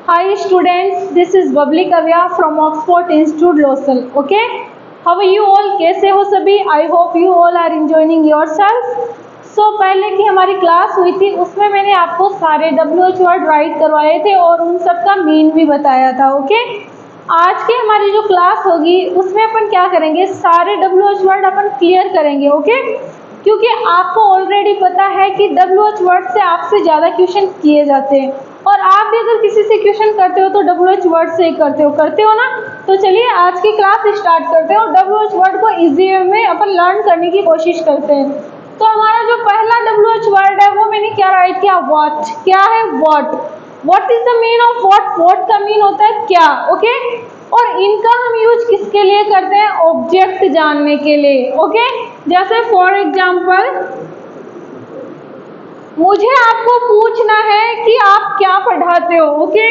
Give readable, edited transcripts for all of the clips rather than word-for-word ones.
Hi students, this is Bubbly Kavya from Oxford Institute Losal. Okay, how are you all? कैसे हो सभी? I hope you all are enjoying yourself. So पहले की हमारी class हुई थी उसमें मैंने आपको सारे WH वर्ड राइट करवाए थे और उन सब का मीन भी बताया था. ओके, आज की हमारी जो क्लास होगी उसमें अपन क्या करेंगे, सारे WH वर्ड अपन क्लियर करेंगे. ओके, क्योंकि आपको ऑलरेडी पता है कि WH वर्ड से आपसे ज़्यादा क्वेश्चन किए जाते हैं और आप भी अगर किसी से क्वेश्चन करते हो तो WH वर्ड से ही करते हो ना. तो चलिए आज की क्लास स्टार्ट करते हैं और WH वर्ड को इजी वे में अपन लर्न करने की कोशिश करते हैं. तो हमारा जो पहला WH वर्ड है वो मैंने क्या राइट किया, वॉट. क्या है what? What is the mean of what? What का मीन होता है क्या. ओके, और इनका हम यूज किसके लिए करते हैं, ऑब्जेक्ट जानने के लिए. ओके, जैसे फॉर एग्जाम्पल मुझे आपको पूछना है कि आप क्या पढ़ाते हो. ओके,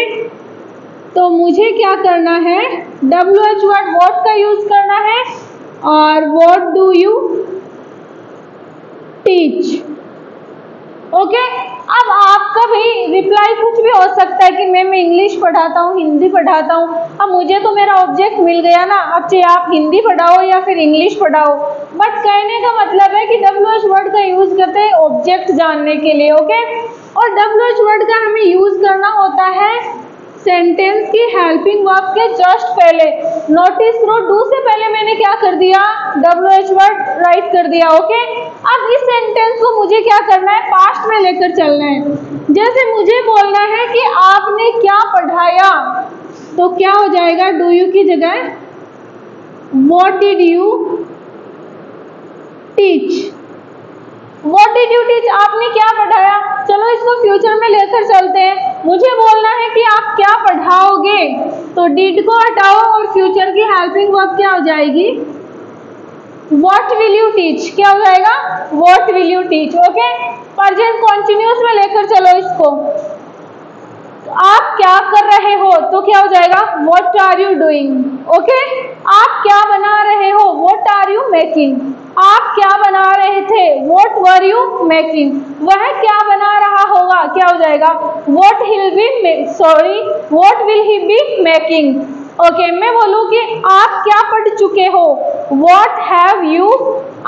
तो मुझे क्या करना है, WH वर्ड व्हाट का यूज करना है और what do you teach. Okay, अब आपका भी रिप्लाई कुछ भी हो सकता है कि मैं इंग्लिश पढ़ाता हूँ, हिंदी पढ़ाता हूँ. अब मुझे तो मेरा ऑब्जेक्ट मिल गया ना, अब चाहे आप हिंदी पढ़ाओ या फिर इंग्लिश पढ़ाओ, बट कहने का मतलब है कि WH वर्ड का यूज करते हैं ऑब्जेक्ट जानने के लिए. ओके, और WH वर्ड का हमें यूज करना होता है सेंटेंस की हेल्पिंग वर्ब के जस्ट पहले. नोटिस करो, डू से पहले मैंने क्या कर दिया, WH वर्ड राइट कर दिया. ओके, अब इस सेंटेंस को मुझे क्या करना है, पास्ट में लेकर चलना है. जैसे मुझे बोलना है कि आपने क्या पढ़ाया, तो क्या हो जाएगा, डू यू की जगह what did you teach. What did you teach, आपने क्या पढ़ाया. चलो इसको फ्यूचर में लेकर चलते हैं. मुझे बोलना है कि आप क्या पढ़ाओगे, तो डिड को हटाओ और फ्यूचर की हेल्पिंग वर्ब क्या हो जाएगी, व्हाट विल यू टीच. क्या हो जाएगा, what will you teach. Okay, present continuous में लेकर चलो इसको. आप क्या कर रहे हो, तो क्या हो जाएगा, what are you doing. Okay, आप क्या बना रहे हो, व्हाट आर यू मेकिंग. आप क्या बना रहे थे, व्हाट वर यू मेकिंग. वह क्या बना रहा होगा, क्या हो जाएगा, what will he be making. Okay, मैं बोलूँ कि आप क्या पढ़ चुके हो, व्हाट हैव यू.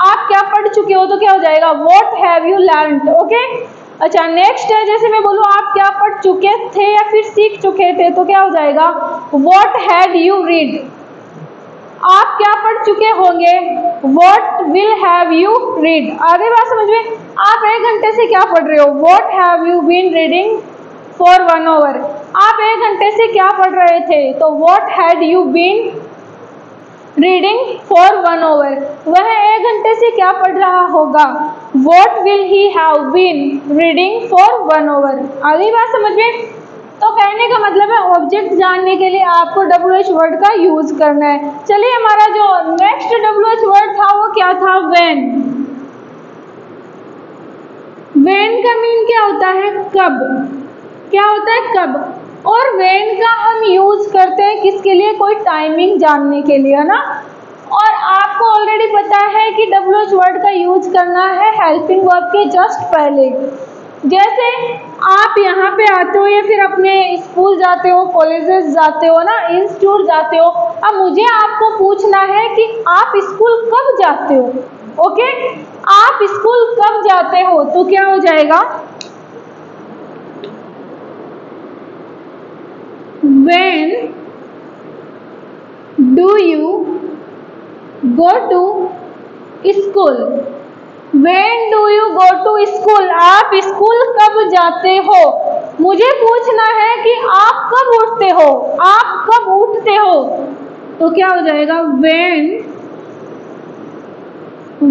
आप क्या पढ़ चुके हो, तो क्या हो जाएगा, what have you learned. Okay, अच्छा नेक्स्ट है, जैसे मैं बोलूँ आप क्या पढ़ चुके थे या फिर सीख चुके थे, तो क्या हो जाएगा, व्हाट हैड यू रीड. आप क्या पढ़ चुके होंगे, what will have you read. आगे बात समझ में. आप 1 घंटे से क्या पढ़ रहे हो, what have you been reading for 1 hour. आप 1 घंटे से क्या पढ़ रहे थे, तो what had you been reading for 1 hour. वह 1 घंटे से क्या पढ़ रहा होगा, what will he have been reading for 1 hour. आगे बात समझ में. तो कहने का मतलब है ऑब्जेक्ट जानने के लिए आपको WH वर्ड का यूज करना है. चलिए हमारा जो नेक्स्ट WH वर्ड था वो क्या था, व्हेन. व्हेन का मीन क्या होता है, कब. क्या होता है, कब. और व्हेन का हम यूज करते हैं किसके लिए, कोई टाइमिंग जानने के लिए, है ना. और आपको ऑलरेडी पता है कि WH वर्ड का यूज करना है हेल्पिंग वर्ब के जस्ट पहले. जैसे आप यहाँ पे आते हो या फिर अपने स्कूल जाते हो, कॉलेजेस जाते हो ना, इंस्टीट्यूट जाते हो. अब मुझे आपको पूछना है कि आप स्कूल कब जाते हो. ओके, आप स्कूल कब जाते हो, तो क्या हो जाएगा, when do you go to school. When do you go to school, आप स्कूल कब जाते हो. मुझे पूछना है कि आप कब उठते हो, आप कब उठते हो, तो क्या हो जाएगा,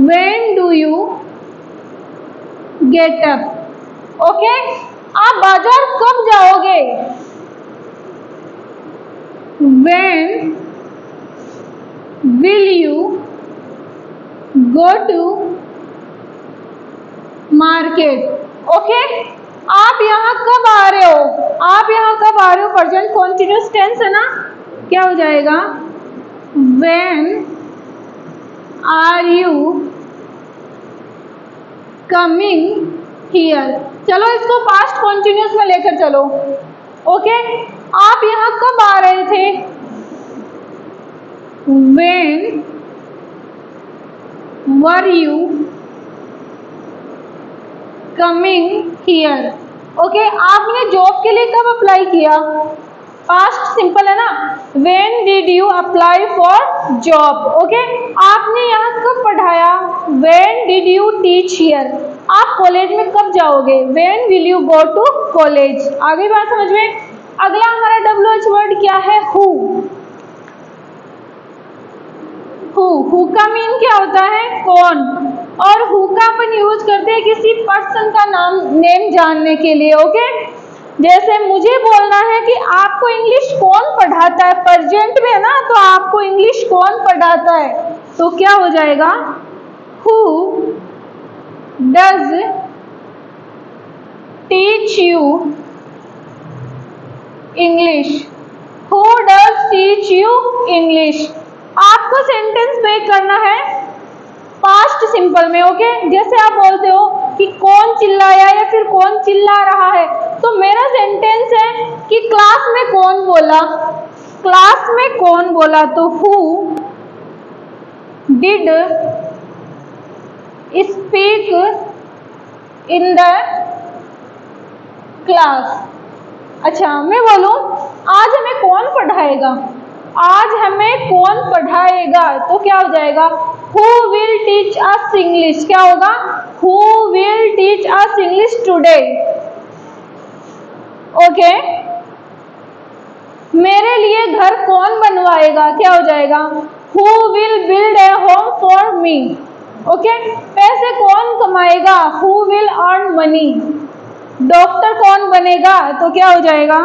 when do you get up. Okay, आप बाजार कब जाओगे, when will you go to market. Okay, आप यहाँ कब आ रहे हो, आप यहाँ कब आ रहे हो, प्रेजेंट कॉन्टिन्यूअस टेंस है ना. क्या हो जाएगा, when are you coming here. चलो इसको पास्ट कॉन्टिन्यूअस में लेकर चलो. ओके, आप यहाँ कब आ रहे थे? When were you coming here? Okay, आपने जॉब के लिए कब अप्लाई किया? पास्ट सिंपल है ना, When did you apply for job? Okay, आपने यहाँ कब पढ़ाया? When did you teach here? आप कॉलेज में कब जाओगे? When will you go to college? आगे बात समझ में। अगला हमारा WH वर्ड क्या है? Who। हु का मीन क्या होता है? कौन। और हु का अपन यूज करते हैं किसी पर्सन का नेम जानने के लिए। ओके, जैसे मुझे बोलना है कि आपको इंग्लिश कौन पढ़ाता है, प्रेजेंट में है ना, तो आपको इंग्लिश कौन पढ़ाता है, तो क्या हो जाएगा? Who does teach you English. Who does teach you English. आपको सेंटेंस मेक करना है पास्ट सिंपल में। ओके, जैसे आप बोलते हो कि कौन चिल्लाया या फिर कौन चिल्ला रहा है, तो मेरा सेंटेंस है कि क्लास में कौन बोला। क्लास में कौन बोला, तो who did speak in the class. अच्छा, मैं बोलूं आज हमें कौन पढ़ाएगा, आज हमें कौन पढ़ाएगा, तो क्या हो जाएगा? Who will teach us English? क्या होगा? Who will teach us English today? Okay, मेरे लिए घर कौन बनवाएगा, क्या हो जाएगा? Who will build a home for me? Okay, पैसे कौन कमाएगा? Who will earn money? Doctor कौन बनेगा, तो क्या हो जाएगा?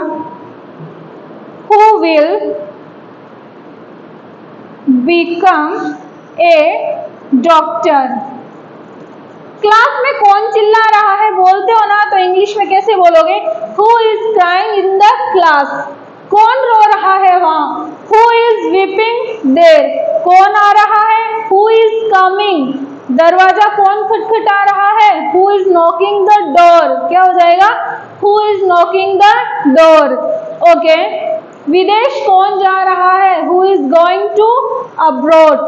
Who will become a doctor? Class में कौन चिल्ला रहा है बोलते हो ना, तो इंग्लिश में कैसे बोलोगे? Who is crying in the class? कौन रो रहा है वहां? Who is weeping there? कौन आ रहा है? Who is coming? दरवाजा कौन खटखटा रहा है? Who is knocking the door? क्या हो जाएगा? Who is knocking the door? Okay, विदेश कौन जा रहा है? Who is going to abroad?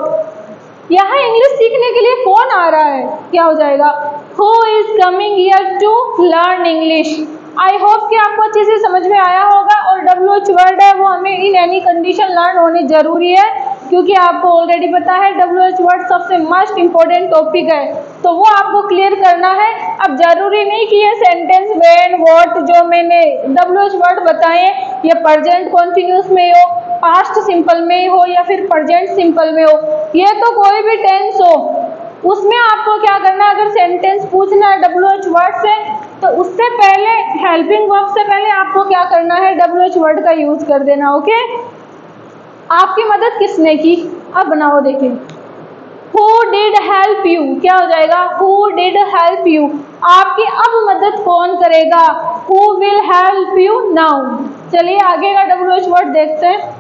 यहाँ इंग्लिश सीखने के लिए कौन आ रहा है, क्या हो जाएगा? Who is coming here to learn English? I hope कि आपको अच्छे से समझ में आया होगा। और WH वर्ड है वो हमें इन एनी कंडीशन लर्न होने जरूरी है, क्योंकि आपको ऑलरेडी पता है WH वर्ड सबसे मस्ट इम्पोर्टेंट टॉपिक है, तो वो आपको क्लियर करना है। अब जरूरी नहीं कि ये सेंटेंस व्हेन व्हाट जो मैंने WH वर्ड बताए ये प्रेजेंट कॉन्टिन्यूस में हो, पास्ट सिंपल में हो या फिर प्रेजेंट सिंपल में हो, ये तो कोई भी टेंस हो, उसमें आपको क्या करना है, अगर सेंटेंस पूछना है WH वर्ड से तो उससे पहले हेल्पिंग वर्ब से पहले आपको क्या करना है, WH वर्ड का यूज कर देना। ओके, आपकी मदद किसने की, अब बनाओ देखिए। Who did help you? क्या हो जाएगा? Who did help you? आपकी अब मदद कौन करेगा? Who will help you now? चलिए आगे का WH वर्ड देखते हैं।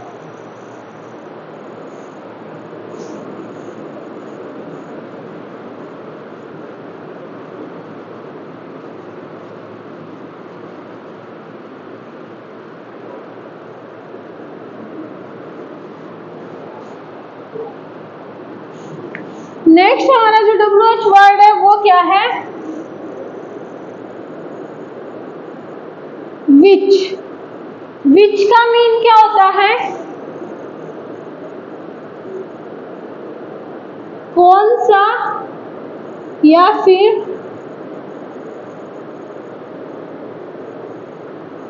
नेक्स्ट हमारा जो WH वर्ड है वो क्या है? विच। विच का मीन क्या होता है? कौन सा या फिर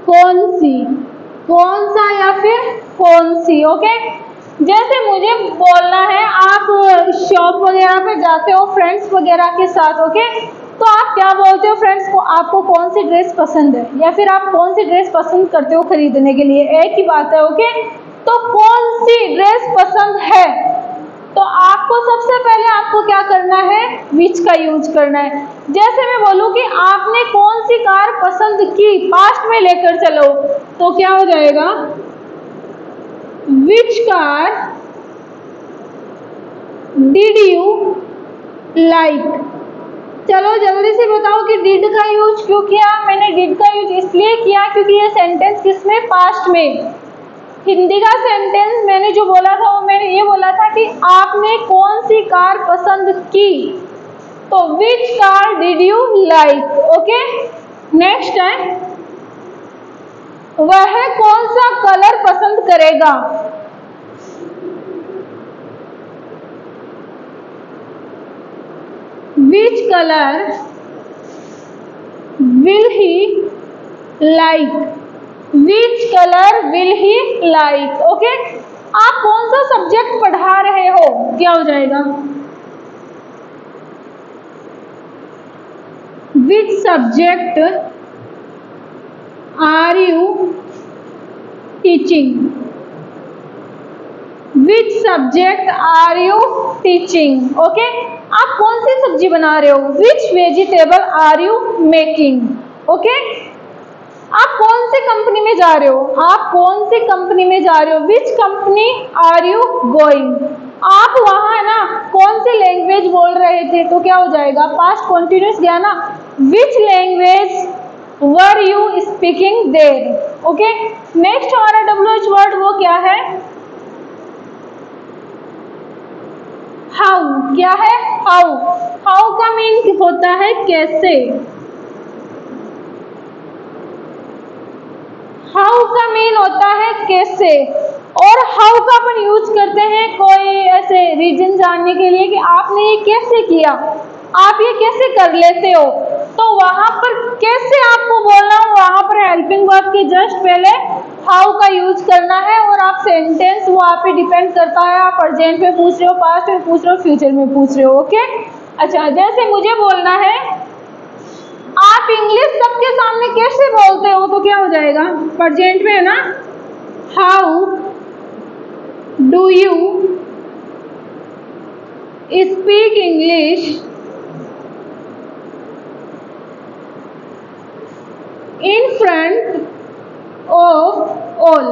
कौन सी, कौन सा या फिर कौन सी। ओके, जैसे मुझे बोलना है, आप शॉप वगैरह पे जाते हो फ्रेंड्स वगैरह के साथ, ओके, तो आप क्या बोलते हो फ्रेंड्स को, आपको कौन सी ड्रेस पसंद है या फिर आप कौन सी ड्रेस पसंद करते हो खरीदने के लिए, एक ही बात है। ओके, तो कौन सी ड्रेस पसंद है, तो आपको सबसे पहले आपको क्या करना है, विच का यूज करना है। जैसे मैं बोलूं कि आपने कौन सी कार पसंद की, पास्ट में लेकर चलो, तो क्या हो जाएगा, Which car did you like? चलो जल्दी से बताओ कि डिड का यूज क्यों किया। मैंने डिड का यूज इसलिए किया क्योंकि ये सेंटेंस किसमें, पास्ट में। हिंदी का सेंटेंस मैंने जो बोला था वो मैंने ये बोला था कि आपने कौन सी कार पसंद की, तो which car did you like. Okay, next है वह कौन सा कलर पसंद करेगा। Which colour will he like, which colour will he like. Okay, आप कौन सा सब्जेक्ट पढ़ा रहे हो, क्या हो जाएगा, which subject are you teaching, which subject are you teaching. Okay, आप कौन सी सब्जी बना रहे हो, which vegetable are you making. Okay, आप कौन सी कंपनी में जा रहे हो, आप कौन सी कंपनी में जा रहे हो, which company are you going. आप वहां ना कौन सी लैंग्वेज बोल रहे थे, तो क्या हो जाएगा, पास्ट कॉन्टिन्यूस गया ना, which language were you speaking there. Okay, next हमारा WH वर्ड वो क्या है, हाउ। क्या है, हाउ। हाउ का मीन होता है कैसे, हाउ का मीन होता है कैसे। और हाउ का अपन यूज करते हैं कोई ऐसे रीजन जानने के लिए कि आपने ये कैसे किया, आप ये कैसे कर लेते हो, तो वहां पर कैसे आपको बोलना हो, वहां पर हेल्पिंग वर्ब के जस्ट पहले हाउ का यूज करना है। और आप सेंटेंस वो आप पे डिपेंड करता है, आप प्रेजेंट में पूछ रहे हो, पास्ट में पूछ रहे हो, फ्यूचर में पूछ रहे हो। ओके, अच्छा जैसे मुझे बोलना है आप इंग्लिश सबके सामने कैसे बोलते हो, तो क्या हो जाएगा, प्रेजेंट में है ना, how do you speak English in front of all.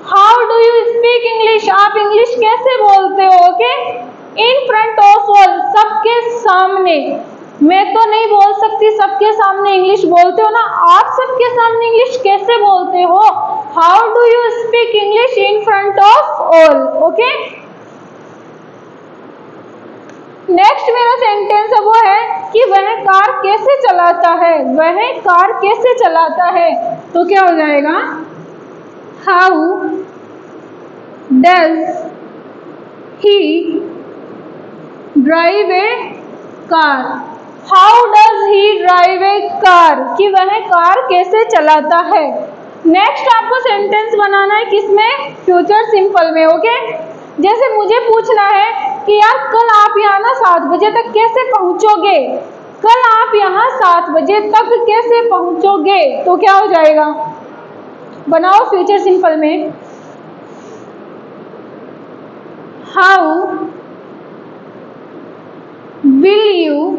How do you speak English, आप इंग्लिश कैसे बोलते हो। Okay, in front of all, सबके सामने। मैं तो नहीं बोल सकती सबके सामने इंग्लिश बोलते हो ना, आप सबके सामने इंग्लिश कैसे बोलते हो, how do you speak English in front of all. Okay, next मेरा सेंटेंस है वो है कि वह कार कैसे चलाता है, वह कार कैसे चलाता है, तो क्या हो जाएगा, how does he drive A car. How does he drive A car, कि वह कार कैसे चलाता है। नेक्स्ट आपको सेंटेंस बनाना है किसमें, फ्यूचर सिंपल में। ओके, जैसे मुझे पूछना है कि यार कल आप यहाँ ना 7 बजे तक कैसे पहुंचोगे, कल आप यहाँ 7 बजे तक कैसे पहुंचोगे, तो क्या हो जाएगा, बनाओ फ्यूचर सिंपल में, how will you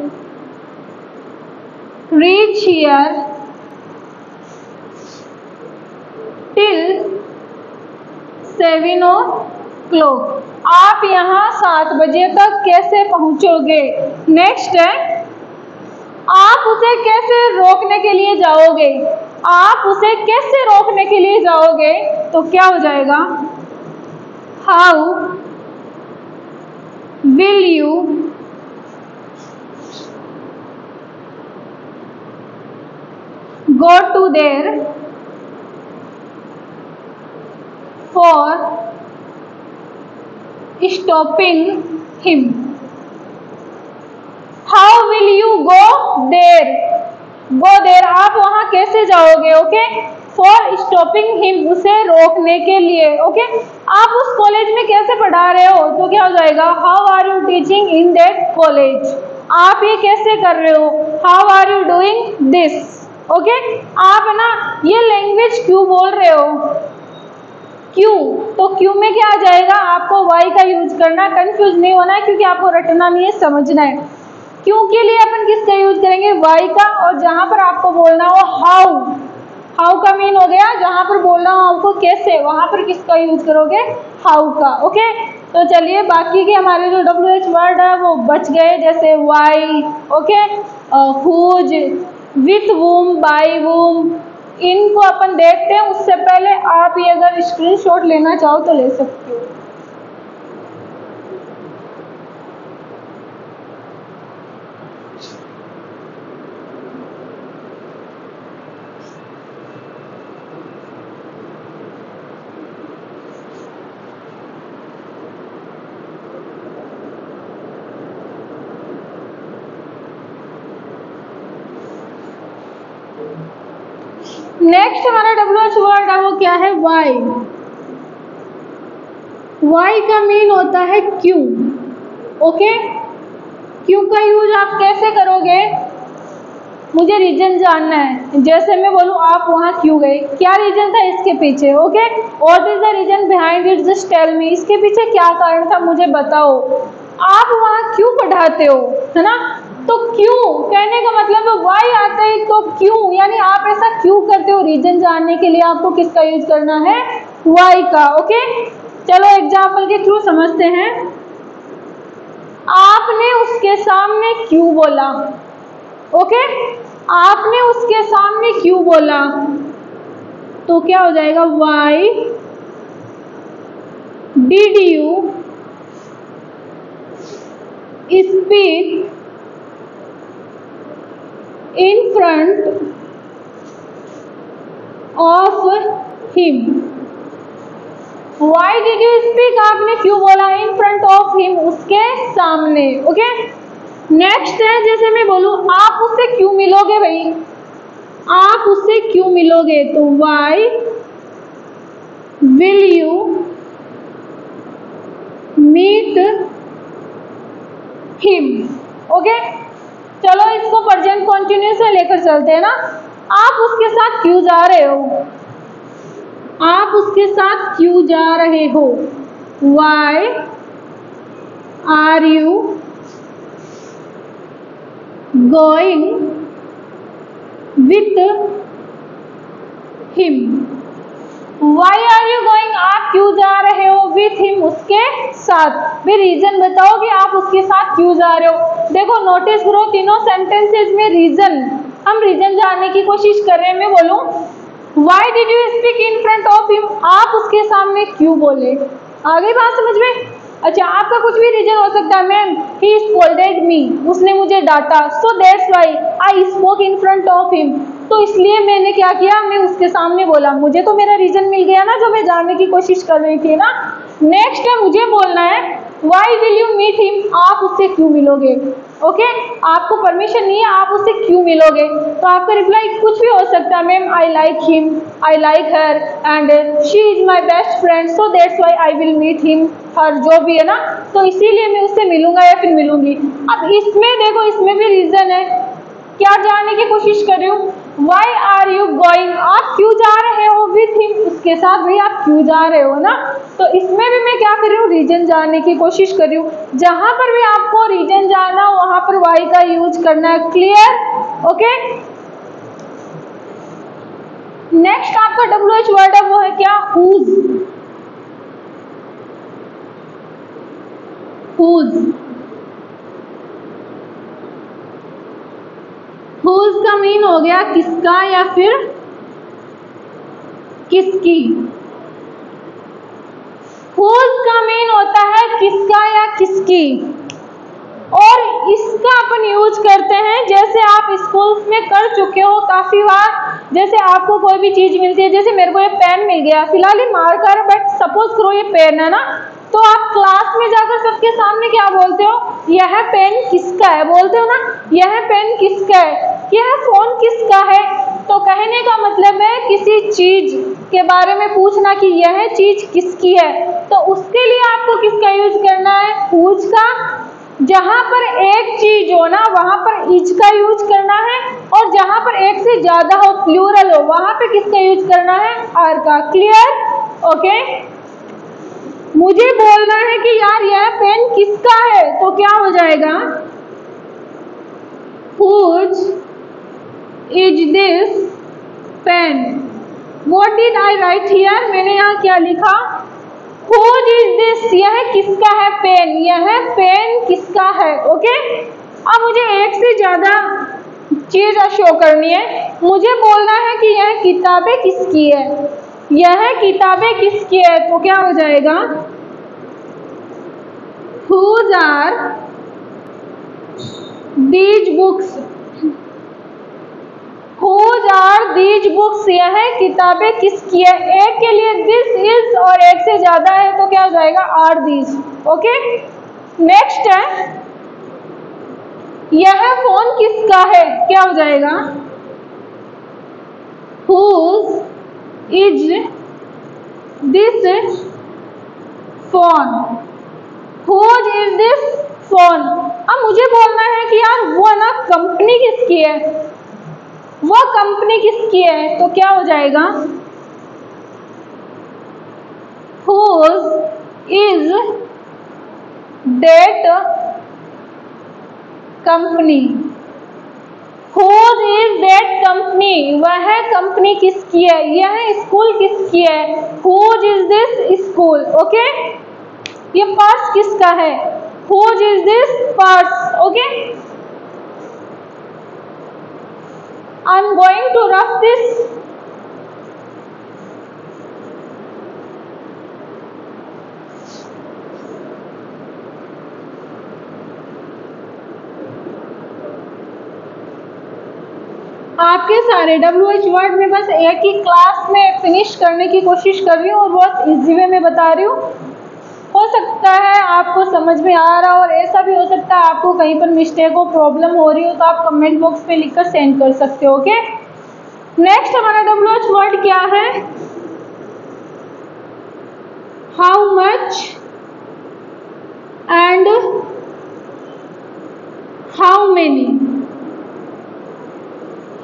reach here till 7 o'clock। आप यहाँ 7 बजे तक कैसे पहुंचोगे। नेक्स्ट है आप उसे कैसे रोकने के लिए जाओगे, आप उसे कैसे रोकने के लिए जाओगे, तो क्या हो जाएगा, how will you go to there for stopping him। How will you go there, go there, आप वहां कैसे जाओगे। ओके, for stopping him, उसे रोकने के लिए। ओके, आप उस कॉलेज में कैसे पढ़ा रहे हो, तो क्या हो जाएगा, how are you teaching in that college। आप ये कैसे कर रहे हो, how are you doing this। Okay, आप है ना ये लैंग्वेज क्यों बोल रहे हो, क्यों, तो क्यों में क्या आ जाएगा, आपको वाई का यूज करना, कंफ्यूज नहीं होना है क्योंकि आपको रटना नहीं है, समझना है। क्यों के लिए अपन किसका यूज करेंगे, वाई का। और जहां पर आपको बोलना हो हाउ, हाउ का मीन हो गया, जहां पर बोलना हो आपको कैसे, वहां पर किसका यूज करोगे, हाउ का। ओके, तो चलिए बाकी के हमारे जो WH वर्ड है वो बच गए, जैसे why, okay, whose, with whom, by whom, इनको अपन देखते हैं। उससे पहले आप ये अगर स्क्रीनशॉट लेना चाहो तो ले सकते हो। नेक्स्ट हमारा WH वर्ड है वो क्या है, वाई। वाई का मीन होता है क्यों, ओके। क्यों का यूज आप कैसे करोगे, मुझे रीजन जानना है। जैसे मैं बोलूँ आप वहाँ क्यों गए, क्या रीजन था इसके पीछे, okay. What is the reason behind it, just tell me, इसके पीछे क्या कारण था मुझे बताओ। आप वहाँ क्यों पढ़ाते हो, है ना। तो क्यों कहने का मतलब वाई आता है, तो क्यों यानी आप ऐसा क्यों करते हो, रीजन जानने के लिए आपको किसका यूज करना है, वाई का, ओके। चलो एग्जाम्पल के थ्रू समझते हैं। आपने उसके सामने क्यों बोला, ओके। आपने उसके सामने क्यों बोला, तो क्या हो जाएगा, why did you speak in front of him, why did you speak, आपने क्यों बोला, in front of him, उसके सामने, ओके। नेक्स्ट है, जैसे मैं बोलूं आप उससे क्यों मिलोगे, भाई आप उससे क्यों मिलोगे, तो why will you meet him, okay. चलो इसको प्रेजेंट कंटिन्यूअस में लेकर चलते हैं ना। आप उसके साथ क्यों जा रहे हो, आप उसके साथ क्यों जा रहे हो, why are you going with him, why are you going, आप क्यों जा रहे हो, विथ हिम, उसके साथ। भी रीजन बताओ कि आप उसके साथ क्यों जा रहे हो। देखो नोटिस करो तीनों सेंटेंसेस में रीजन, हम रीजन जानने की कोशिश कर रहे हैं। मैं बोलूं why did you speak in front of him, आप उसके सामने क्यों बोले, आगे बात समझ में। अच्छा आपका कुछ भी रीजन हो सकता है, मैम ही स्कोल्डेड मी, उसने मुझे डांटा, सो that's why I spoke in front of him, तो इसलिए मैंने क्या किया, मैं उसके सामने बोला। मुझे तो मेरा रीजन मिल गया ना जो मैं जानने की कोशिश कर रही थी ना। नेक्स्ट है मुझे बोलना है why will you meet him, आप उससे क्यों मिलोगे, ओके। आपको परमिशन नहीं है, आप उससे क्यों मिलोगे, तो आपका रिप्लाई कुछ भी हो सकता है, ma'am I like him, I like her and she is my best friend, so that's why I will meet him, her, जो भी है ना, तो इसीलिए मैं उससे मिलूंगा या फिर मिलूंगी। अब इसमें देखो इसमें भी रीजन है, क्या जानने की कोशिश कर रही हूँ, वाई आर यू गोइंग, आप क्यों जा रहे हो विथ हिम, उसके साथ, भाई आप क्यों जा रहे हो ना। तो इसमें भी मैं क्या कर रही हूँ, रीजन जानने की कोशिश कर रही हूँ। जहां पर भी आपको रीजन जानना हो वहां पर वाई का यूज करना है, क्लियर, ओके। नेक्स्ट आपका WH वर्ड है वो है क्या, हुज, हुज, हुज का मीन हो गया किसका या फिर किसकी। हुज का मीन होता है किसका या किसकी, और इसका अपन यूज करते हैं जैसे आप स्कूल्स में कर चुके हो काफी बार। जैसे आपको कोई भी चीज मिलती है, जैसे मेरे को ये पेन मिल गया, फिलहाल ये मार्कर, बट सपोज करो ये पेन है ना, तो आप क्लास में जाकर सबके सामने क्या बोलते हो, यह पेन किसका है, बोलते हो ना, यह पेन किसका है, यह फोन किसका है। तो कहने का मतलब है किसी चीज के बारे में पूछना कि यह चीज किसकी है, तो उसके लिए आपको किसका यूज करना है, हुज का। जहां पर एक चीज हो ना वहां पर इज का यूज करना है, और जहां पर एक से ज्यादा हो, प्लूरल हो, वहां पे किसका यूज करना है, आर का, क्लियर, ओके। मुझे बोलना है कि यार यह पेन किसका है, तो क्या हो जाएगा, whose is this pen, what did I write here, मैंने यहाँ क्या लिखा, Whose is this? यह किसका है पेन? यह पेन किसका है? ओके, अब मुझे एक से ज्यादा चीज शो करनी है। मुझे बोलना है कि यह किताबें किसकी है, यह किताबें किसकी है, तो क्या हो जाएगा? Whose are these books? Whose are these books? यह किताबें किसकी है? एक के लिए this is और एक से ज्यादा है तो क्या हो जाएगा? are these। ओके, नेक्स्ट है, यह फोन किसका है? क्या हो जाएगा? Whose is this phone? Whose is this phone? अब मुझे बोलना है कि यार वो ना कंपनी किसकी है, वो कंपनी किसकी है, तो क्या हो जाएगा? Whose is that company? Whose is that company? वह कंपनी किसकी है, यह स्कूल किसकी है? Whose is this school? Okay, ये पर्स किसका है? Whose is this purse? Okay, I'm going to rough this. आपके सारे WH वर्ड में बस एक ही क्लास में फिनिश करने की कोशिश कर रही हूँ और बहुत इजी वे में बता रही हूँ। हो सकता है आपको समझ में आ रहा हो और ऐसा भी हो सकता है आपको कहीं पर मिस्टेक हो, प्रॉब्लम हो रही हो, तो आप कमेंट बॉक्स में लिखकर सेंड कर सकते हो। ओके, नेक्स्ट हमारा WH वर्ड क्या है? How much and how many.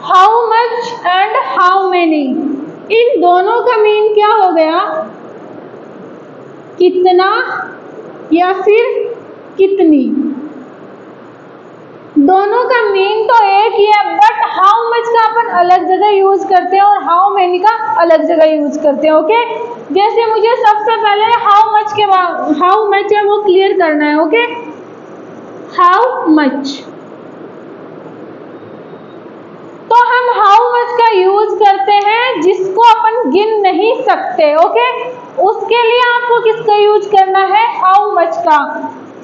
How much and how many, इन दोनों का मीन क्या हो गया? कितना या फिर कितनी। दोनों का मीन तो एक ही है, बट हाउ मच का अपन अलग जगह यूज करते हैं और हाउ मेनी का अलग जगह यूज करते हैं। ओके, जैसे मुझे सबसे पहले हाउ मच के हाउ मच है वो क्लियर करना है। ओके, हाउ मच, तो हम हाउ मच का यूज करते हैं जिसको अपन गिन नहीं सकते। ओके, उसके लिए आपको किसका यूज करना है? हाउ मच का।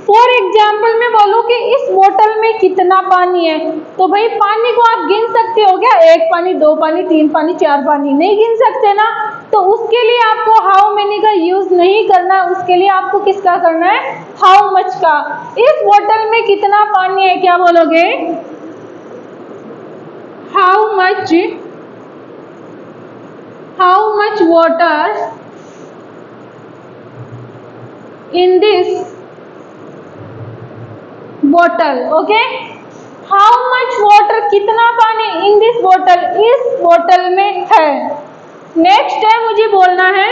फॉर एग्जाम्पल मैं बोलूं कि इस बोतल में कितना पानी है, तो भाई पानी को आप गिन सकते हो क्या? एक पानी, दो पानी, तीन पानी, चार पानी, नहीं गिन सकते ना। तो उसके लिए आपको हाउ मेनी का यूज नहीं करना है, उसके लिए आपको किसका करना है? हाउ मच का। इस बोतल में कितना पानी है, क्या बोलोगे? How much water in this बोतल। ओके, हाउ मच वाटर, कितना पानी, इन दिस बोतल, इस बोतल में है। नेक्स्ट है, मुझे बोलना है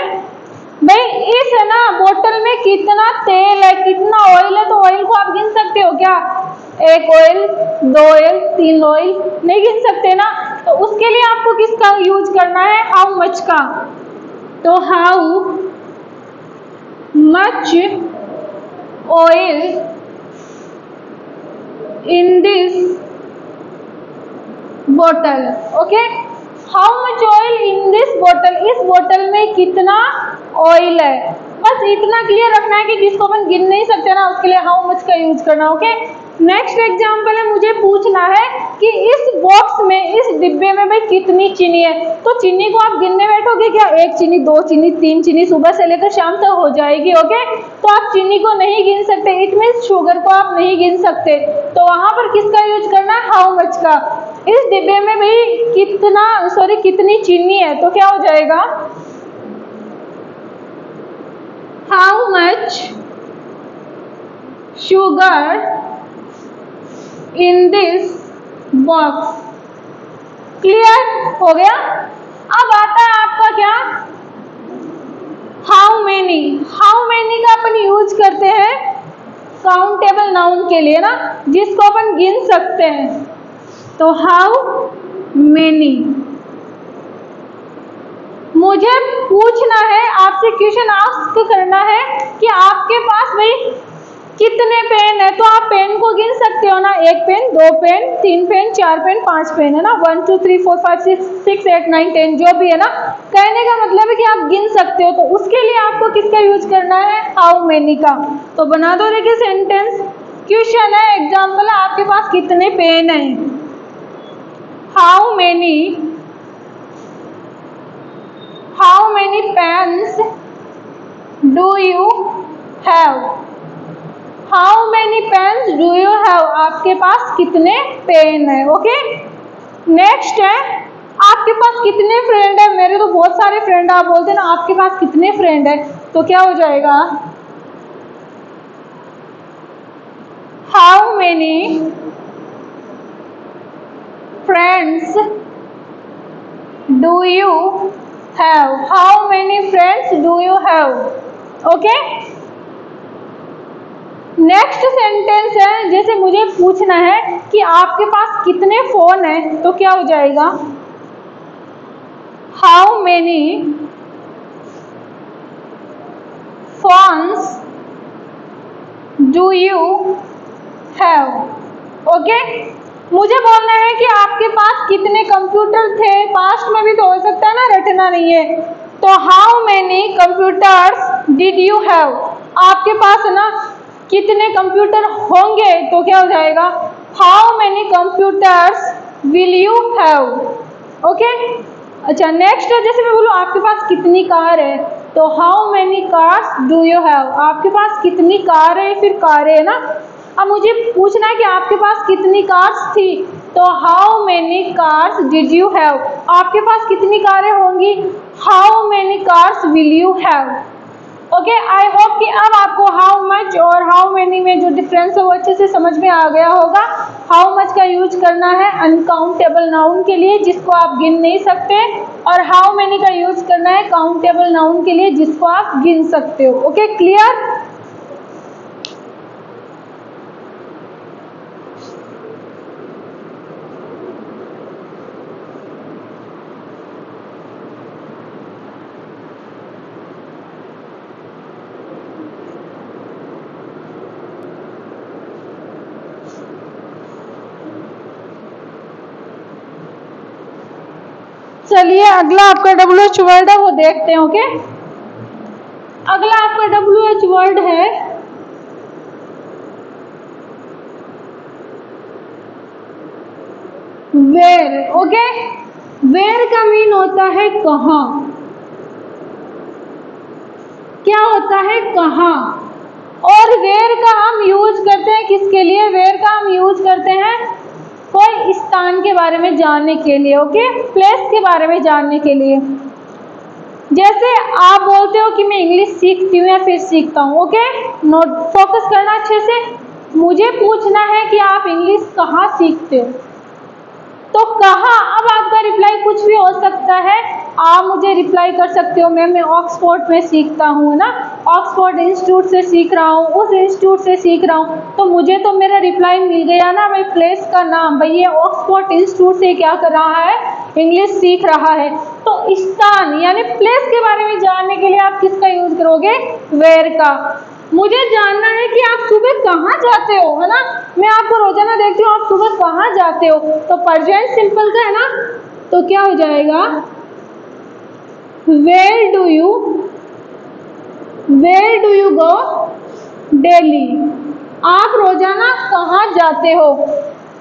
भाई इस है ना बोतल में कितना तेल है, कितना ऑयल है, तो ऑयल को आप गिन सकते हो क्या? एक ऑयल, दो ऑयल, तीन ऑयल, नहीं गिन सकते ना। तो उसके लिए आपको किसका यूज करना है? हाउ मच का। तो how much oil in this बोतल। Okay, how much oil in this बोतल, इस बोतल में कितना ऑयल है। बस इतना क्लियर रखना है कि जिसको अपन गिन नहीं सकते ना, उसके लिए हाउ मच का यूज करना। ओके, नेक्स्ट एग्जांपल है, मुझे पूछना है कि इस बॉक्स में, इस डिब्बे में भाई कितनी चीनी है। तो चीनी को आप गिनने बैठोगे क्या? एक चीनी, दो चीनी, तीन चीनी, सुबह से लेकर शाम तक हो जाएगी। ओके, तो आप चीनी को नहीं गिन सकते, इट मीन्स शुगर को आप नहीं गिन सकते। तो वहां पर किसका यूज करना है? हाउ मच का। इस डिब्बे में भाई कितनी चीनी है, तो क्या हो जाएगा? How much sugar in this box. Clear हो गया? अब आता है आपका क्या? How many. हाउ मेनी का अपन यूज करते हैं काउंटेबल नाउन के लिए ना, जिसको अपन गिन सकते हैं। तो हाउ मेनी, मुझे पूछना है, आपसे क्वेश्चन आस्क करना है कि आपके पास भाई कितने पेन है, तो आप पेन को गिन सकते हो ना, 1 pen, 2 pen, 3 pen, 4 pen, 5 pen है ना, 1 2 3 4 5 6 8 9 10 जो भी है ना। कहने का मतलब है कि आप गिन सकते हो, तो उसके लिए आपको किसका यूज करना है, हाउ मेनी का। तो बना दो, देखिए सेंटेंस, क्वेश्चन है, एग्जाम्पल है, आपके पास कितने पेन है, how many pens do you have, how many pens do you have, आपके पास कितने पेन है। ओके, नेक्स्ट है, आपके पास कितने फ्रेंड है, मेरे तो बहुत सारे फ्रेंड, आप बोलते हैं ना आपके पास कितने फ्रेंड है, तो क्या हो जाएगा, how many friends do you have, how many friends do you have. Okay, next sentence है, जैसे मुझे पूछना है कि आपके पास कितने फोन है, तो क्या हो जाएगा, how many phones do you have. Okay, मुझे बोलना है कि आपके पास कितने कंप्यूटर थे, पास्ट में भी तो हो सकता है ना, रटना नहीं है, तो how many computers did you have, आपके पास है ना कितने कंप्यूटर होंगे, तो क्या हो जाएगा, how many computers will you have. Okay, अच्छा नेक्स्ट है, जैसे मैं बोलूँ आपके पास कितनी कार है, तो how many cars do you have, आपके पास कितनी कार है, फिर कारें है ना। अब मुझे पूछना है कि आपके पास कितनी कार्स थी, तो how many cars did you have, आपके पास कितनी कारें होंगी, how many cars will you have. Okay, I hope कि अब आपको हाउ मच और हाउ मेनी में जो डिफरेंस है वो अच्छे से समझ में आ गया होगा। हाउ मच का यूज करना है अनकाउंटेबल नाउन के लिए जिसको आप गिन नहीं सकते, और हाउ मेनी का यूज करना है काउंटेबल नाउन के लिए जिसको आप गिन सकते हो। Okay, clear. चलिए अगला आपका WH वर्ड है वो देखते हैं। ओके, अगला आपका WH वर्ड है वेयर। ओके, वेयर का मीन होता है कहाँ, क्या होता है कहाँ, और वेयर का हम यूज करते हैं किसके लिए, वेयर का हम यूज करते हैं कोई स्थान के बारे में जानने के लिए। ओके, प्लेस के बारे में जानने के लिए। जैसे आप बोलते हो कि मैं इंग्लिश सीखती हूँ या फिर सीखता हूँ। ओके, नोट फोकस करना अच्छे से। मुझे पूछना है कि आप इंग्लिश कहाँ सीखते हो, तो कहाँ, अब आपका रिप्लाई कुछ भी हो सकता है। आप मुझे रिप्लाई कर सकते हो मैम मैं ऑक्सफोर्ड में सीखता हूँ ना, ऑक्सफोर्ड इंस्टीट्यूट से सीख रहा हूँ, उस इंस्टीट्यूट से सीख रहा हूँ, तो मुझे तो मेरा रिप्लाई मिल गया ना, भाई प्लेस का नाम, भाई ये ऑक्सफोर्ड इंस्टीट्यूट से क्या कर रहा है, इंग्लिश सीख रहा है। तो स्थान यानी प्लेस के बारे में जानने के लिए आप किसका यूज करोगे, वेयर का। मुझे जानना है कि आप सुबह कहाँ जाते हो, है ना, मैं आपको रोजाना देखती हूँ आप सुबह कहाँ जाते हो, तो प्रेजेंट सिंपल का है ना, तो क्या हो जाएगा, where do you go daily, आप रोजाना कहाँ जाते हो।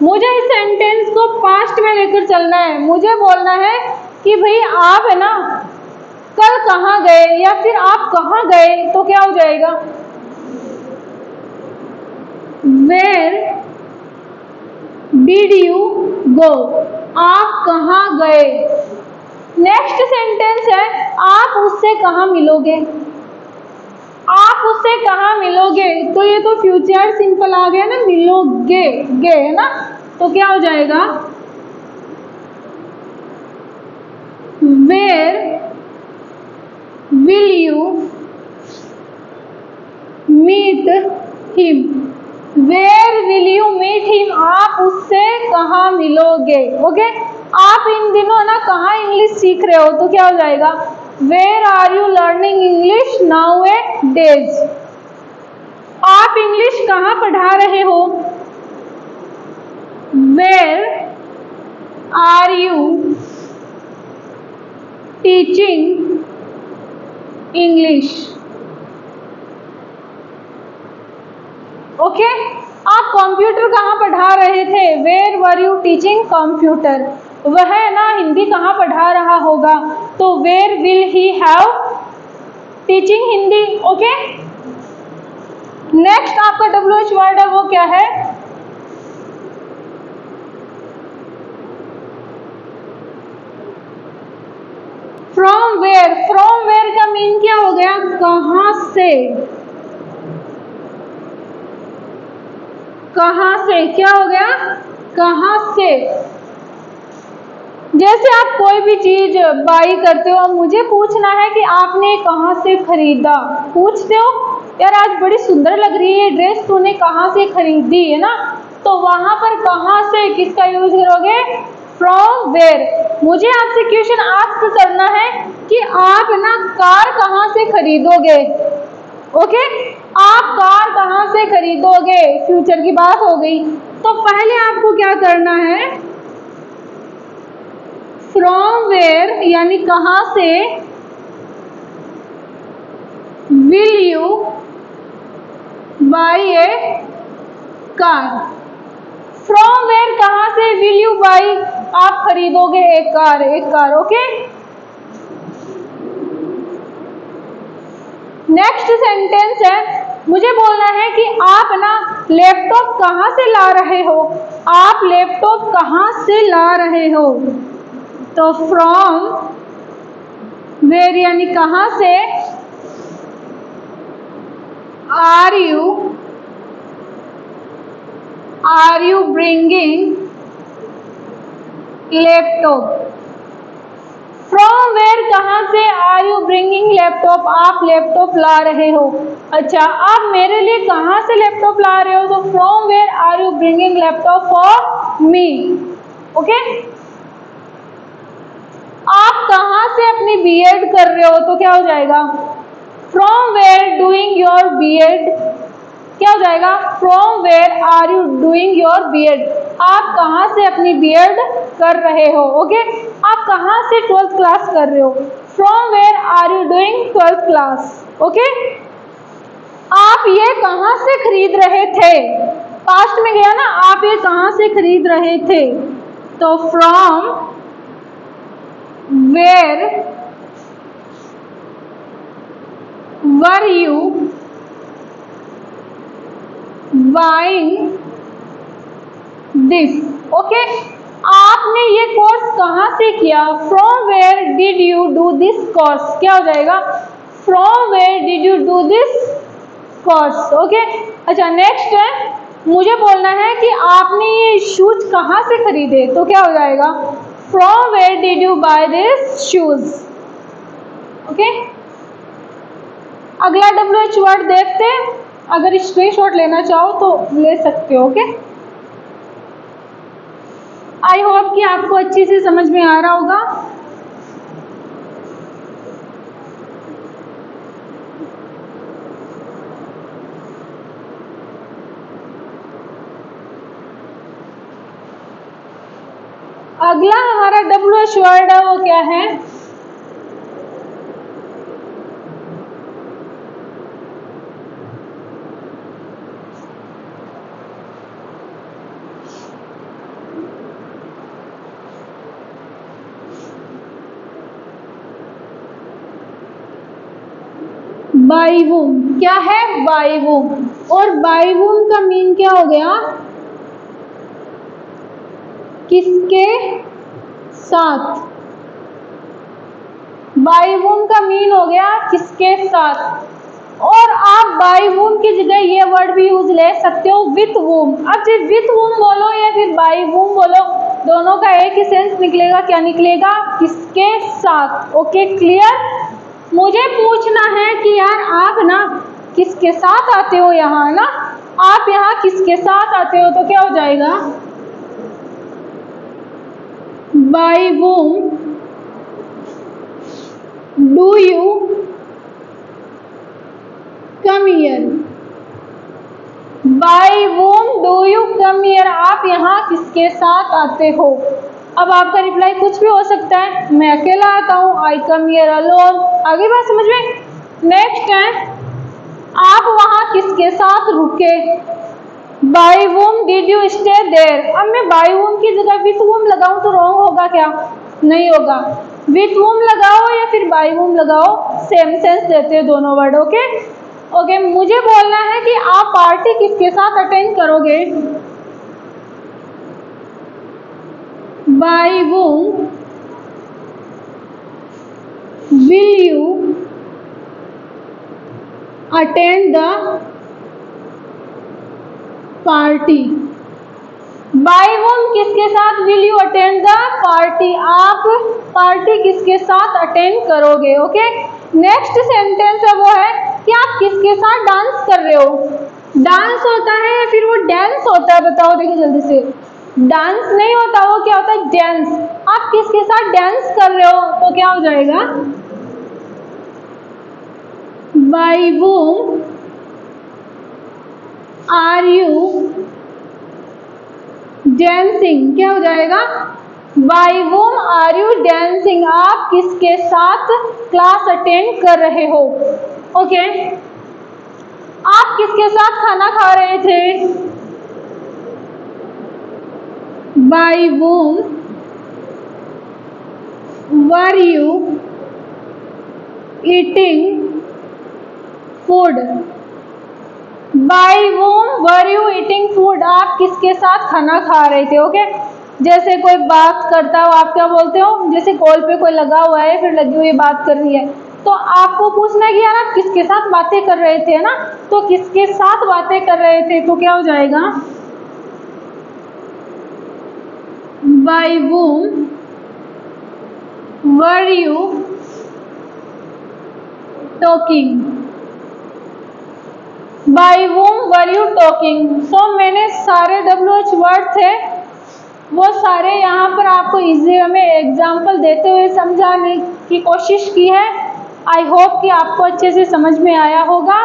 मुझे इस सेंटेंस को पास्ट में लेकर चलना है, मुझे बोलना है कि भाई आप है ना कल कहाँ गए या फिर आप कहाँ गए, तो क्या हो जाएगा, Where did you go, आप कहाँ गए। नेक्स्ट सेंटेंस है, आप उससे कहाँ मिलोगे, आप उससे कहाँ मिलोगे, तो ये तो फ्यूचर सिंपल आ गया ना, मिलोगे गे है ना, तो क्या हो जाएगा, Where will you meet him, Where will you meet him, आप उससे कहाँ मिलोगे। ओके, आप इन दिनों ना कहाँ इंग्लिश सीख रहे हो, तो क्या हो जाएगा, where are you learning English nowadays? आप इंग्लिश कहाँ पढ़ा रहे हो? Where are you teaching English? Okay, आप कंप्यूटर कहाँ पढ़ा रहे थे? Where were you teaching computer? वह ना हिंदी कहाँ पढ़ा रहा होगा? तो where will he have teaching Hindi? Okay, next आपका WH वर्ड है वो क्या है? From where. फ्रॉम वेयर का मीन क्या हो गया? कहाँ से। कहाँ से क्या हो गया? कहाँ से। जैसे आप कोई भी चीज बाई करते हो, मुझे पूछना है कि आपने कहाँ से खरीदा। पूछते हो यार आज बड़ी सुंदर लग रही है ड्रेस, तूने कहाँ से खरीदी, है ना? तो वहां पर कहाँ से किसका यूज करोगे? From where. मुझे आपसे क्वेश्चन आस्क करना है कि आप ना कार कहाँ से खरीदोगे? ओके, आप कार कहाँ से खरीदोगे? फ्यूचर की बात हो गई। तो पहले आपको क्या करना है? फ्रॉम वेयर यानी कहाँ से will you buy a car? From where कहाँ से विल यू बाई आप खरीदोगे एक कार? एक कार। ओके, नेक्स्ट सेंटेंस है, मुझे बोलना है कि आप ना लैपटॉप कहाँ से ला रहे हो? आप लैपटॉप कहाँ से ला रहे हो? तो फ्रॉम वेयर यानी कहाँ से are you bringing laptop? From where कहाँ से आर यू ब्रिंगिंग लैपटॉप? आप लैपटॉप ला रहे हो। अच्छा, आप मेरे लिए कहाँ से लैपटॉप ला रहे हो? तो from where are you bringing laptop for me? Okay, आप कहाँ से अपनी बीएड कर रहे हो? तो क्या हो जाएगा? From where doing your BEd? क्या हो जाएगा? From where are you doing your BEd? आप कहाँ से अपनी बीएड कर रहे हो? ओके, आप कहाँ से 12th क्लास कर रहे हो? From where are you doing 12th class? Okay, आप ये कहाँ से खरीद रहे थे? पास्ट में गया ना, आप ये कहाँ से खरीद रहे थे? तो from where were you buying this? Okay, आपने ये कोर्स कहाँ से किया? From where did you do this course? क्या हो जाएगा? From where did you do this course? Okay, अच्छा नेक्स्ट है, मुझे बोलना है कि आपने ये शूज कहाँ से खरीदे? तो क्या हो जाएगा? From where did you buy this shoes? Okay, अगला WH वर्ड देखते हैं, अगर स्क्रीनशॉट लेना चाहो तो ले सकते हो। ओके, आई होप कि आपको अच्छी से समझ में आ रहा होगा। अगला हमारा WH वर्ड है वो क्या है? बाई वूम। क्या है? बाई वूम। और बाई वूम का मीन क्या हो गया? किसके साथ? बाई वूम का मीन हो गया किसके साथ। और आप बाई वूम की जगह ये वर्ड भी यूज ले सकते हो विथ वूम। अब चाहे विथ वूम बोलो या फिर बाई वूम बोलो, दोनों का एक ही सेंस निकलेगा। क्या निकलेगा? किसके साथ। Okay, clear. मुझे पूछना है कि यार आप ना किसके साथ आते हो यहाँ ना, आप यहाँ किसके साथ आते हो? तो क्या हो जाएगा? By whom do you come here, by whom do you come here, आप यहाँ किसके साथ आते हो। अब आपका रिप्लाई कुछ भी हो सकता है, मैं अकेला आता हूँ, आई कम हियर अलोन। आगे बात समझ में। नेक्स्ट है, आप वहाँ किसके साथ रुके, by whom did you stay there. अब मैं बाय whom की जगह विथ whom लगाऊं तो रॉन्ग होगा क्या, नहीं होगा। विथ whom लगाओ या फिर बाय whom लगाओ, सेम सेंस देते हैं दोनों वर्ड। ओके ओके, मुझे बोलना है कि आप पार्टी किसके साथ अटेंड करोगे, by whom will you attend the party। By whom किसके साथ will you attend the party, आप पार्टी किसके साथ अटेंड करोगे। ओके, नेक्स्ट सेंटेंस है वो है कि आप किसके साथ डांस कर रहे हो। डांस होता है या फिर वो डांस होता है, बताओ देखिए जल्दी से। डांस नहीं होता, वो क्या होता है, डांस। आप किसके साथ डांस कर रहे हो तो क्या हो जाएगा, by whom are you dancing, क्या हो जाएगा, by whom are you dancing, आप किसके साथ क्लास अटेंड कर रहे हो। ओके, आप किसके साथ खाना खा रहे थे, by whom were you eating food, by whom were you eating food, आप किसके साथ खाना खा रहे थे। ओके, जैसे कोई बात करता हो आप क्या बोलते हो, जैसे कॉल पे कोई लगा हुआ है फिर लगी हुई बात कर रही है, तो आपको पूछना है कि यार आप किसके साथ बातें कर रहे थे ना, तो किसके साथ बातें कर रहे थे तो क्या हो जाएगा, by whom were you talking, by whom were you talking. So मैंने सारे WH वर्ड थे वो सारे यहाँ पर आपको इजी वे में एग्जाम्पल देते हुए समझाने की कोशिश की है। आई होप कि आपको अच्छे से समझ में आया होगा।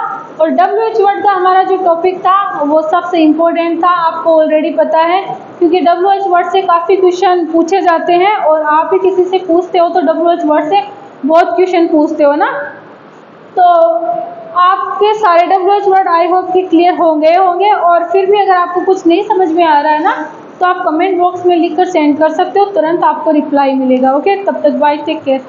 और WH वर्ड का हमारा जो टॉपिक था वो सबसे इम्पोर्टेंट था, आपको ऑलरेडी पता है, क्योंकि WH वर्ड से काफ़ी क्वेश्चन पूछे जाते हैं और आप भी किसी से पूछते हो तो WH वर्ड से बहुत क्वेश्चन पूछते हो ना। तो आपके सारे WH वर्ड आई होप कि क्लियर होंगे और फिर भी अगर आपको कुछ नहीं समझ में आ रहा है ना तो आप कमेंट बॉक्स में लिखकर सेंड कर सकते हो, तुरंत आपको रिप्लाई मिलेगा। ओके, तब तक बाय, टेक केयर।